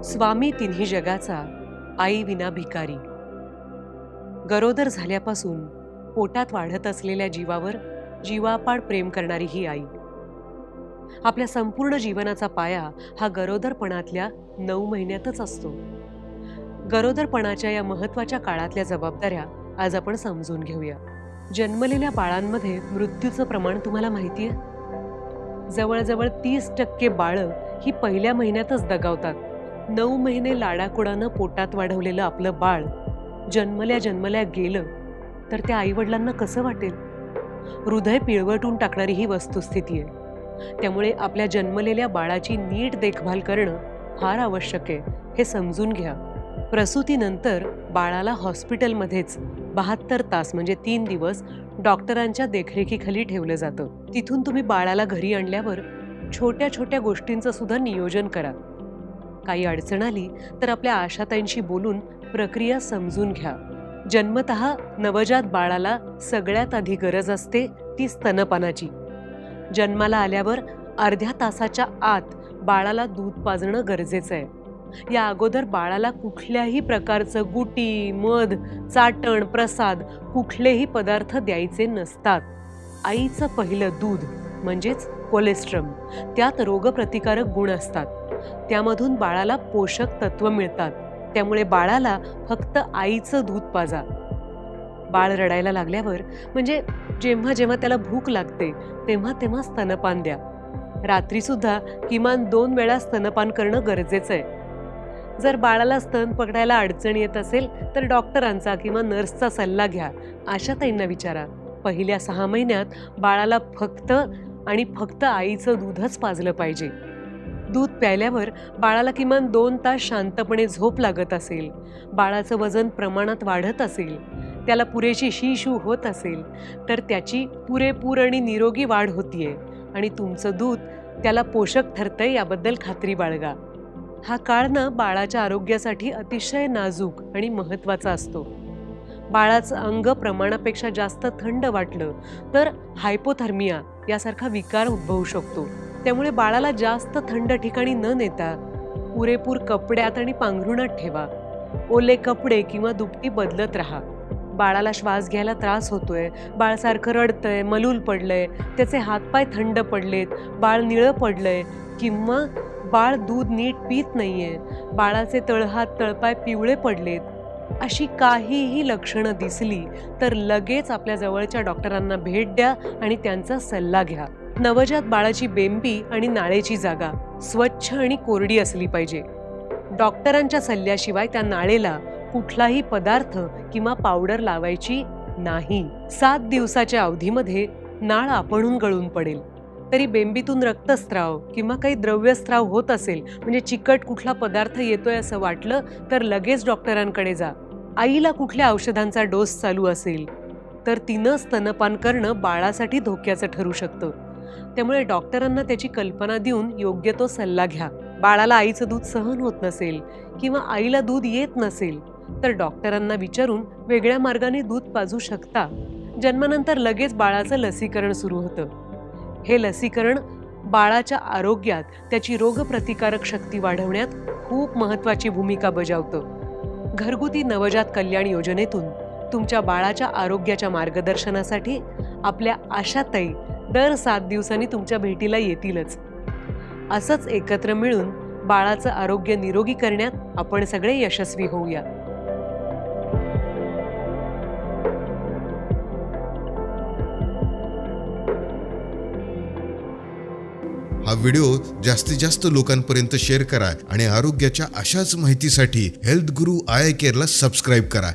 स्वामी तिन्ही जगाचा, आई विना भिकारी. गरोदर झाल्यापासून पोटात वाढत असलेल्या जीवावर जीवापाड प्रेम करणारी ही आई. आपल्या संपूर्ण जीवनाचा पाया हा गरोदरपणातल्या 9 महिन्यातच असतो. गरोदरपणाच्या या महत्त्वाच्या काळातल्या जबाबदाऱ्या आज आपण समजून घेऊया. जन्मलेल्या बाळांमध्ये मृत्यूचं प्रमाण तुम्हाला माहिती आहे? जवळजवळ 30% बाळं ही पहिल्या महिन्यातच दगावतात. 9 महिने लाडाकोडानं पोटात वाढवलेलं आपलं बाळ जन्मल्या जन्मल्या गेलं तर त्या आईवडिलांना कसं वाटेल? हृदय पिळवटून टाकणारी ही वस्तुस्थिती आहे. त्यामुळे आपल्या जन्मलेल्या बाळाची नीट देखभाल करणं फार आवश्यक आहे, हे समजून घ्या. प्रसूतीनंतर बाळाला हॉस्पिटलमध्येच 72 तास म्हणजे 3 दिवस डॉक्टरांच्या देखरेखीखाली ठेवलं जातं. तिथून तुम्ही बाळाला घरी आणल्यावर छोट्या छोट्या गोष्टींचं सुद्धा नियोजन करा. काही अडचण आली तर आपल्या आशाताईंशी बोलून प्रक्रिया समजून घ्या. जन्मतः नवजात बाळाला सगळ्यात आधी गरज असते ती स्तनपानाची. जन्माला आल्यावर अर्ध्या तासाच्या आत बाळाला दूध पाजणं गरजेचं आहे. या अगोदर बाळाला कुठल्याही प्रकारचं गुटी, मध, चाटण, प्रसाद कुठलेही पदार्थ द्यायचे नसतात. आईचं पहिलं दूध म्हणजेच कोलेस्ट्रम, त्यात रोगप्रतिकारक गुण असतात. त्यामधून बाळाला पोषक तत्व मिळतात. त्यामुळे बाळाला फक्त आईचं दूध पाजा. बाळ रडायला लागल्यावर म्हणजे जेव्हा जेव्हा त्याला भूक लागते तेव्हा तेव्हा स्तनपान द्या. रात्री सुद्धा किमान 2 वेळा स्तनपान करणं गरजेचं आहे. जर बाळाला स्तन पकडायला अडचण येत असेल तर डॉक्टरांचा किंवा नर्सचा सल्ला घ्या. आशाताईंना विचारा. पहिल्या 6 महिन्यात बाळाला फक्त आणि फक्त आईचं दूधच पाजलं पाहिजे. दूध प्यायल्यावर बाळाला किमान 2 तास शांतपणे झोप लागत असेल, बाळाचं वजन प्रमाणात वाढत असेल, त्याला पुरेशी शी-शू होत असेल तर त्याची पुरेपूर आणि निरोगी वाढ होतीये आणि तुमचं दूध त्याला पोषक ठरतंय याबद्दल खात्री बाळगा. हा काळ ना बाळाच्या आरोग्यासाठी अतिशय नाजूक आणि महत्त्वाचा असतो. बाळाचं अंग प्रमाणापेक्षा जास्त थंड वाटलं तर हायपोथर्मिया यासारखा विकार उद्भवू शकतो. त्यामुळे बाळाला जास्त थंड ठिकाणी न नेता पुरेपूर कपड्यात आणि पांघरुणात ठेवा. ओले कपडे किंवा दुपटी बदलत राहा. बाळाला श्वास घ्यायला त्रास होतोय, बाळ सारखं रडतंय, मलूल पडलंय, त्याचे हातपाय थंड पडलेत, बाळ निळं पडलंय किंवा बाळ दूध नीट पीत नाहीये, बाळाचे तळहात तळपाय पिवळे पडलेत, अशी काहीही लक्षणं दिसली तर लगेच आपल्या जवळच्या डॉक्टरांना भेट द्या आणि त्यांचा सल्ला घ्या. नवजात बाळाची बेंबी आणि नाळेची जागा स्वच्छ आणि कोरडी असली पाहिजे. डॉक्टरांच्या सल्ल्याशिवाय त्या नाळेला कुठलाही पदार्थ किंवा पावडर लावायची नाही. 7 दिवसाच्या अवधीमध्ये नाळ आपणहून गळून पडेल. तरी बेंबीतून रक्तस्राव किंवा काही द्रव्यस्राव होत असेल म्हणजे चिकट कुठला पदार्थ येतोय असं वाटलं तर लगेच डॉक्टरांकडे जा. आईला कुठल्या औषधांचा डोस चालू असेल तर तिनं स्तनपान करणं बाळासाठी धोक्याचं ठरू शकतं. त्यामुळे डॉक्टरांना त्याची कल्पना देऊन योग्य तो सल्ला घ्या. बाळाला आईचं दूध सहन होत नसेल किंवा आईला दूध येत नसेल तर डॉक्टरांना विचारून वेगळ्या मार्गाने दूध पाजू शकता. जन्मानंतर लगेच बाळाचं लसीकरण सुरू होतं. हे लसीकरण बाळाच्या आरोग्यात त्याची रोगप्रतिकारक शक्ती वाढवण्यात खूप महत्त्वाची भूमिका बजावतं. घरगुती नवजात कल्याण योजनेतून तुमच्या बाळाच्या आरोग्याच्या मार्गदर्शनासाठी आपल्या आशाताई दर 7 दिवसांनी तुमच्या भेटीला येतीलच. असंच एकत्र मिळून बाळाचं आरोग्य निरोगी करण्यात आपण सगळे यशस्वी होऊया. हा व्हिडिओ जास्तीत जास्त लोकांपर्यंत शेअर करा आणि आरोग्याच्या अशाच माहितीसाठी हेल्थ गुरु आय केअरला सबस्क्राईब करा.